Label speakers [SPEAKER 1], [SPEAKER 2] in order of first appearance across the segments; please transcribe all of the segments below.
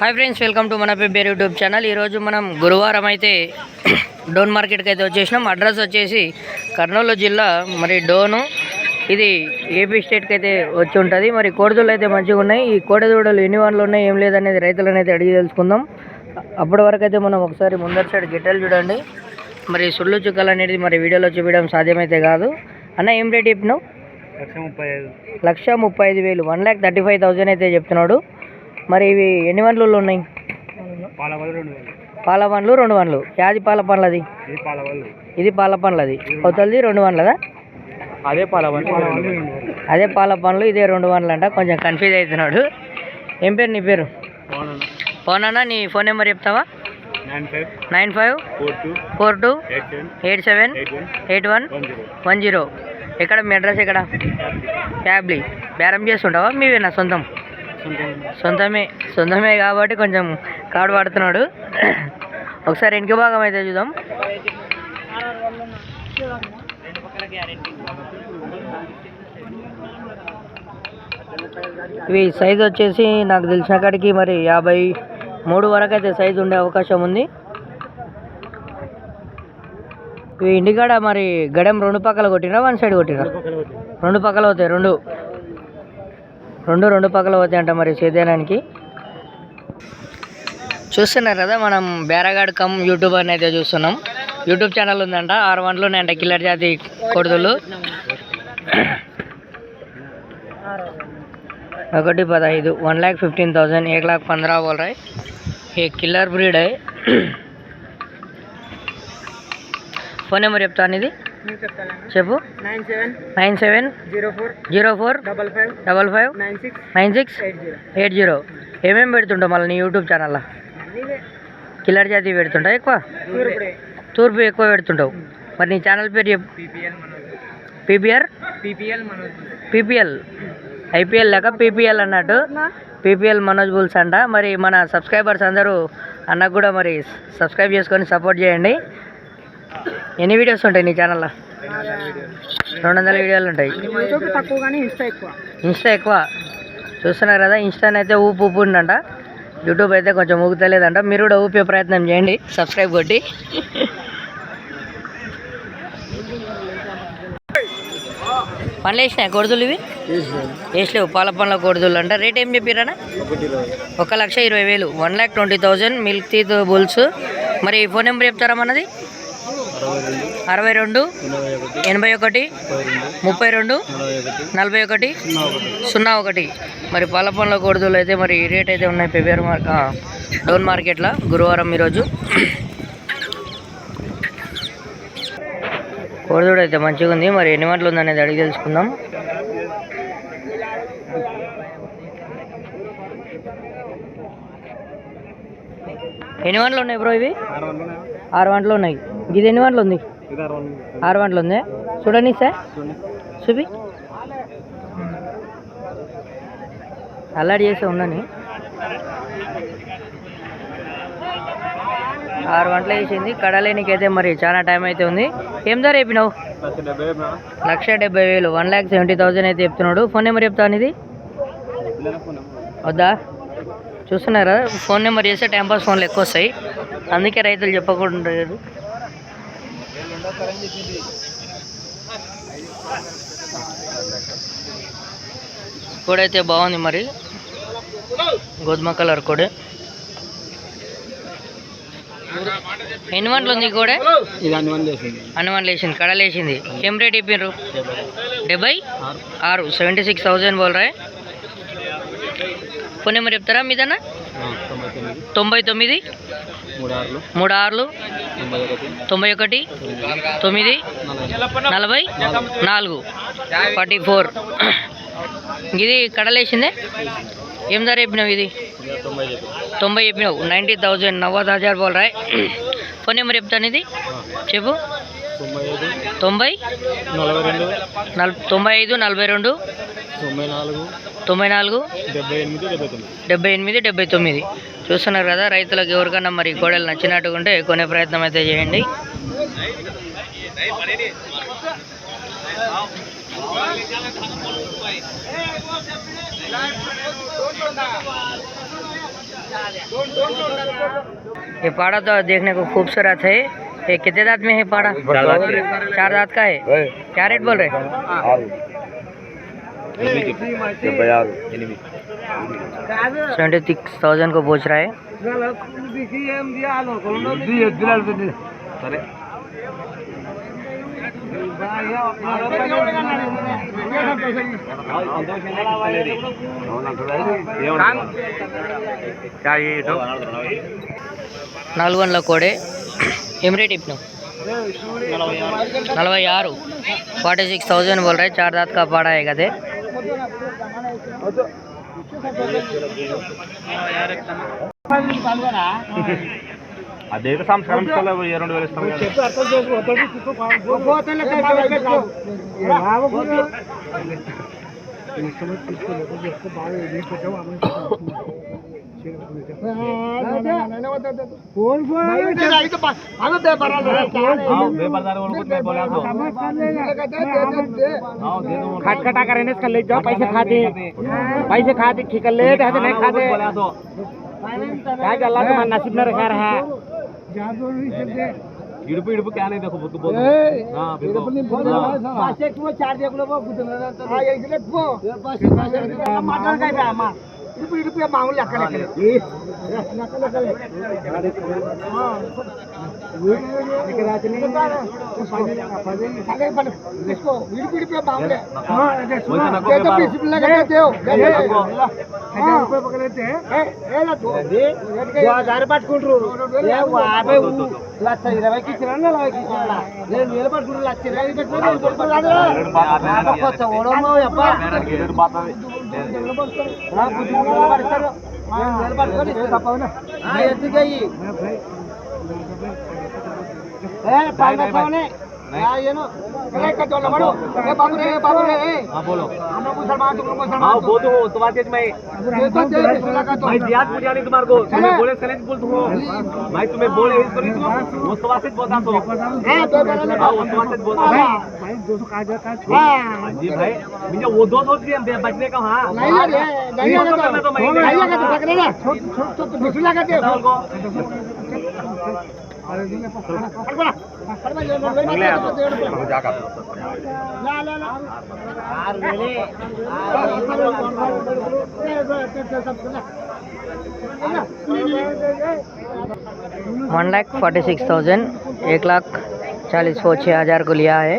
[SPEAKER 1] Hi friends welcome to मन paper YouTube channel मन गुरुवार डोन मार्केट की वचेसिनाम अड्रेस वच्चेसी कर्नूल जिल्ला मरी डोन ఇది ఏపీ స్టేట్ కి అయితే వచ్చి ఉంటది। మరి కోడదూడలు అయితే మంచిగా ఉన్నాయి। ఈ కోడదూడలు ఎన్ని వాన్లు ఉన్నాయి ఏం లేదనేది రైతులను అయితే అడిగి తెలుసుకుందాం। అప్పటి వరకు అయితే మనం ఒకసారి ముందర సైడ్ గిట్టలు చూడండి। మరి సుళ్ళు చుక్కలు అనేది మరి వీడియోలో చూపించడం సాధ్యమైతే కాదు। అన్న ఏం రేట్ చెప్పినావు? 1,35,000 1,35,000 అయితే చెప్తున్నాడు। మరి ఇవి ఎన్ని వన్లు ఉన్నాయి? పాల వన్లు 2 వన్లు। యాది పాల పండ్లది? ఇది పాల పండ్లది। అవతలది 2 వన్లదా? అదే పాల పండ్లు ఇదే 2 వన్లు అంట। కొంచెం కన్ఫ్యూజ్ అవుతున్నాడు। ఏం పేరు నీ పేరు? పవన్ అన్న, నీ ఫోన్ నెంబర్ చెప్తావా? 9542878110। ఎక్కడ మీ అడ్రస్ ఎక్కడ? ఫ్యాబ్లీ బేరం చేస్తుంటావా? మీవేనా సొంతం? సొంతమే కాబట్టి కొంచెం కాడు పడుతున్నాడు। ఒకసారి వెనక భాగం అయితే చూద్దాం। ఇవి సైజు వచ్చేసి నాకు తెలిసిన కాడికి మరి 53 వరకు అయితే సైజు ఉండే అవకాశం ఉంది। ఇవి ఇండికాడ మరి గడెం 2 పక్కల కొట్టినా 1 సైడ్ కొట్టినా? 2 పక్కల అవుతాయి। రెండు పక్కల అవుతాయి అంట మరి సేద్యానికి। చూస్తున్నారు కదా, మనం బేరగాడ్ కమ్ యూట్యూబ్ అని అయితే చూస్తున్నాం। యూట్యూబ్ ఛానల్ ఉందంట। 6 వన్లు ఉన్నాయంట కిల్లర్ జాతి కొడుదులు। 1,15,000 1,15,000 1,15,000 बोल रहा है। ये किलर ब्रीड है। फोन नंबर చెప్తా అనేది చెప్పు। 970455559680। ఏమేమి పెడుతుంటావు మళ్ళీ నీ యూట్యూబ్ ఛానల్లో? కిల్లర్ జాతి పెడుతుంటావు ఎక్కువ? తూర్పు ఎక్కువ పెడుతుంటావు। మరి నీ ఛానల్ పేరు చెప్పు। పీపీఎల్ ఐపీఎల్ లేక పీపీఎల్ అన్నట్టు। పీపీఎల్ మనోజ్ బుల్స్ అంట। మరి మన సబ్స్క్రైబర్స్ అందరూ అన్నకు కూడా మరి సబ్స్క్రైబ్ చేసుకొని సపోర్ట్ చేయండి। ఎన్ని వీడియోస్ ఉంటాయి నీ ఛానల్లో? 200 వీడియోలు ఉంటాయి। ఇన్స్టా ఎక్కువ చూస్తున్నారు కదా। ఇన్స్టాని అయితే ఊపు ఉందంట। యూట్యూబ్ అయితే కొంచెం ఊగుతలేదంట। మీరు కూడా ఊపే ప్రయత్నం చేయండి సబ్స్క్రైబ్ కొట్టి। పండ్లు వేసినాయి కొడుదులు? ఇవి వేసలేవు, పాల పండ్ల కొడుదులు అంట। రేట్ ఏం చెప్పారన్నా? 1,20,000 1,20,000 మిల్క్ తీత్ బుల్స్। మరి ఫోన్ నెంబర్ చెప్తారా మనది? 62 81 32 41 01। మరి పాల పండ్ల కొడుదులు అయితే మరి రేట్ అయితే ఉన్నాయి ఫిబ్రవరి డోన్ మార్కెట్లో గురువారం ఈరోజు। కోడిదూడ అయితే మంచిగా ఉంది। మరి ఎన్ని వంటలు ఉందనేది అడిగి తెలుసుకుందాం। ఎన్ని వంటలు ఉన్నాయి బ్రో? ఇవి 6 వంటలు ఉన్నాయి। ఇది ఎన్ని వంటలు ఉంది? 6 వంటలు ఉంది। చూడండి సార్, చూపి అల్లాడి చేసే ఉన్నాను। 6 వంటలు వేసింది। కడలేనికైతే మరి చాలా టైం అయితే ఉంది। ఏం ధర చెప్పినావు? 1,70,000 1,70,000 అయితే చెప్తున్నాడు। ఫోన్ నెంబర్ చెప్తాను ఇది వద్దా? చూస్తున్నారా, ఫోన్ నెంబర్ చేస్తే టైంపాస్ ఫోన్లు ఎక్కువ వస్తాయి, అందుకే రైతులు చెప్పకుండా। కోడి అయితే బాగుంది మరి, గోధుమ కలర్ కోడి। ఎన్ని వంటలు ఉంది కూడా? అన్ని వంటలు వేసింది, కడలు వేసింది। ఏం రేట్ చెప్పారు? 76 76,000 बोल रहा है। ఫోన్ నెంబర్ చెప్తారా మీదన్నా? 99 36 91 9 44 44। ఇది కడలేసిందే। ఏం ధర చెప్పినావు? ఇది 90 చెప్పినావు। 90,000 90,000 बोल रहा है। ఫోన్ నెంబర్ చెప్తాను ఇది చెప్పు। 90 95 42 94 78 79। చూస్తున్నారు కదా, రైతులకు ఎవరికన్నా మరి కోడలు నచ్చినట్టుగా ఉంటే కొనే ప్రయత్నం అయితే చేయండి। ये पाड़ा तो देखने को खूबसूरत है। ये कितने दांत में है पाड़ा? 4 दांत का है। क्या रेट बोल रहे? 76,000 को पूछ रहा है। నాలుగొండల కోడే ఏం రేట్ ఇప్పుడు? 46, 46,000 बोल रहे। 4 दांत का पाड़ा है कहते।
[SPEAKER 2] అదే సంస్కారం 2,000 ఇస్తాం
[SPEAKER 3] खटखटा करने से ले जाओ, पैसे खाते ठीक है, लेट है तो नहीं खाते। क्या अल्लाह तुम्हारा नसीब में रखा रहा है। इड़पू इड़पू क्या नहीं देखो बुद्ध बोल। हां बिल्कुल 4 देख लो वो बुद्ध ना तो हां एक ले को मटन का है मां इड़पू इड़पू मामूल लकले ए लकले हां वो लेके रात नहीं खाने पर इसको इड़पू इड़पू मामूल हां ये तो 20 लगा दे दो 1000 रुपए पकड़ लेते हैं ए ना दो 2000 పట్టుకుంటారు ఏ వాబే లక్ష 20 కి ఇచ్చినా 20 కి ఇచ్చినా నేను వేలు పట్టుకుంటూ లక్ష 20 పెట్టుకొని రాదు ఓడమో యప్ప ఏడు బాతది ఆ బుద్ధి పడతారు వేలు పట్టుకొని తప్పవునా ఆ ఎత్తుగయి ఏ పాగపోనే ఆ ఏను करे का चोला मारो ए बाबू रे हां बोलो हम मुसलमान तुम मुसलमान हां वो तो हो बात है मैं भाई जियाद पुजारी तुम्हारे को तुम्हें बोले सलेंज बोल तुम भाई तुम्हें बोले इस करी तुम वो तो बात बोलता तो हां तो हां वो तो बात बोलता भाई 200 का जा का हां जी भाई मुझे वो 200 दिए बचने का हां नहीं रे नहीं लगा तो नहीं लगा तो पकड़े ना छोट 20 लगा दे अरे दिन में पकड़
[SPEAKER 1] वन लाख 46,000, 1,46,000 को लिया है।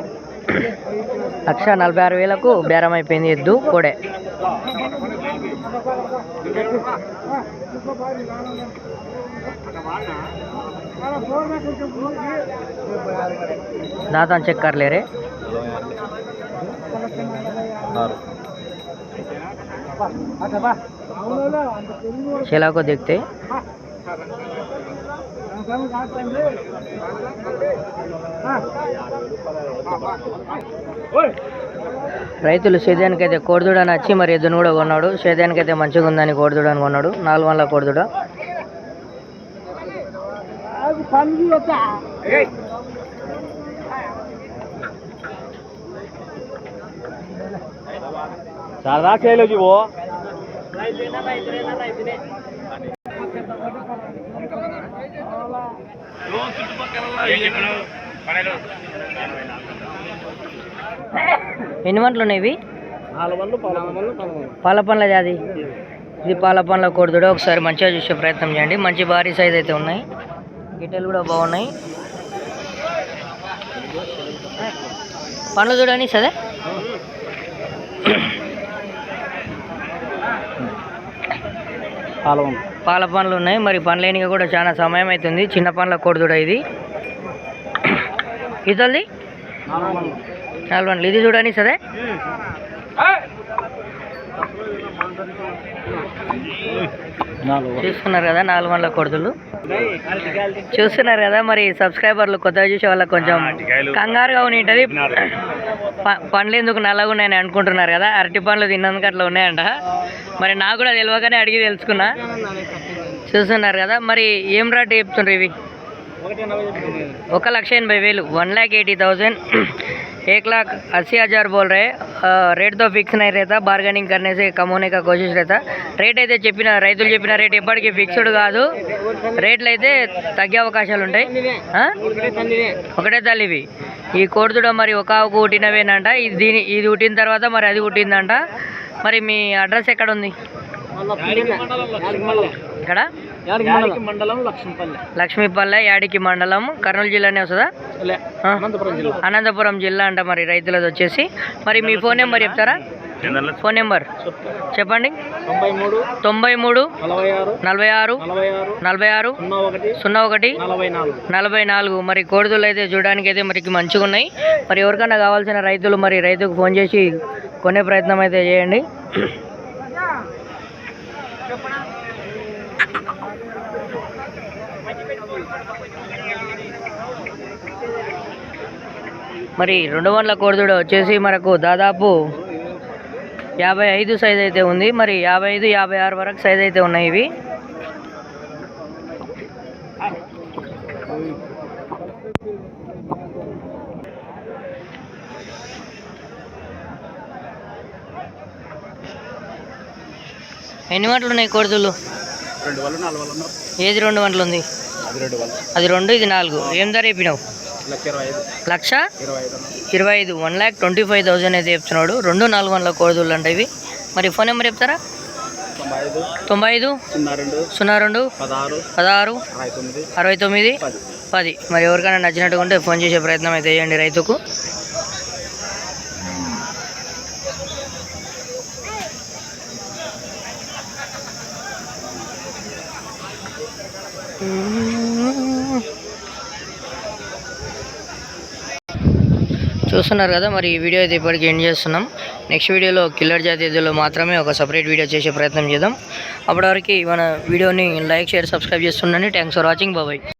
[SPEAKER 1] 1,46,000 को బేరం అయిపోయింది ఎద్దు కోడే। दांतन चेक कर ले रहे। शेला को देखते రైతులు సేద్యానికైతే కోడిదూడని వచ్చి మరి ఎద్దును కూడా కొన్నాడు। సేద్యానికైతే మంచిగా ఉందని కోడిదూడని కొన్నాడు। 4 కోడిదూడ।
[SPEAKER 2] सारा खेलो जी वो
[SPEAKER 1] ఎన్ని వంటలు ఉన్నాయి ఇవి? పాల పండ్లది అది ఇది పాల పండ్ల కోడిదూడ। ఒకసారి మంచిగా చూసే ప్రయత్నం చేయండి। మంచి భారీ సైజ్ అయితే ఉన్నాయి, గిట్టెలు కూడా బాగున్నాయి। పండ్లు చూడని సరే పాల పండ్లు ఉన్నాయి, మరి పండ్లేనిగా కూడా చాలా సమయం అవుతుంది। చిన్న పండ్ల కోడిదూడ ఇది। ఇతల్ది 4 పండ్లు ఇది చూడని సరే చూస్తున్నారు కదా 4 పండ్ల కోడిదూడలు చూస్తున్నారు కదా। మరి సబ్స్క్రైబర్లు కొత్తగా చూసే వాళ్ళకి కొంచెం కంగారుగా ఉంటుంది, పండ్లు ఎందుకు నల్లగా ఉన్నాయని అనుకుంటున్నారు కదా। అరటి పండ్లు తిన్నందుకు అట్లా ఉన్నాయంట, మరి నాకు కూడా తెలియకనే అడిగి తెలుసుకున్నా। చూస్తున్నారు కదా, మరి ఏం రేట్ చెప్తుండ్రు ఇవి? 1,80,000, 1,80,000 1,80,000 बोल रहे हैं। रेट तो फिक्स नहीं रहता, बार्गेनिंग करने से कम होने का कोशिश रहता। రేట్ అయితే రైతులు చెప్పిన రేట్ ఎప్పటికీ ఫిక్స్డ్ కాదు, రేట్లు అయితే తగ్గే అవకాశాలు ఉంటాయి. ఒకటే తల్లివి ఈ కోడిదూడ మరి ఒక ఆవుకు పుట్టినవేనంట. ఇది పుట్టిన తర్వాత మరి అది పుట్టిందంట. మరి మీ అడ్రస్ ఎక్కడ ఉంది? ఇక్కడ లక్ష్మీపల్లె, యాడికి మండలం, కర్నూలు జిల్లానే వస్తుందా? అనంతపురం జిల్లా అంట మరి రైతులది వచ్చేసి. మరి మీ ఫోన్ నెంబర్ చెప్తారా? ఫోన్ నెంబర్ చెప్పండి. 93 46 46 01 44. మరి కోడిదూళ్ళు అయితే చూడడానికి అయితే మరి మంచిగా ఉన్నాయి. మరి ఎవరికైనా కావాల్సిన రైతులు మరి రైతుకు ఫోన్ చేసి కొనే ప్రయత్నం అయితే చేయండి. మరి 200 కోడిదూడ వచ్చేసి మనకు దాదాపు 55 సైజ్ అయితే ఉంది. మరి 55 56 వరకు సైజ్ అయితే ఉన్నాయి ఇవి. ఎన్ని వంటలు ఉన్నాయి కోడిదూళ్ళు? ఏది 2 వంటలు ఉంది? అది 2, ఇది 4. ఏం ధర చెప్పినావు? 1,25,000 1,25,000 అయితే చెప్తున్నాడు. 2 4 వందల కోడిదూళ్ళు అంటే ఇవి. మరి ఫోన్ నెంబర్ చెప్తారా? 95 02 16 69 10. మరి ఎవరికైనా నచ్చినట్టుగా ఉంటే ఫోన్ చేసే ప్రయత్నం అయితే చేయండి రైతుకు. చూస్తున్నారు కదా, మరి ఈ వీడియో అయితే ఇప్పటికి ఎండ్ చేస్తున్నాం. నెక్స్ట్ వీడియోలో కిల్లర్ జాతి ఎద్దులు మాత్రమే ఒక సపరేట్ వీడియో చేసే ప్రయత్నం చేద్దాం. అప్పటివరకు మన వీడియోని లైక్, షేర్, సబ్స్క్రైబ్ చేస్తుండండి. Thanks for watching. బాయ్.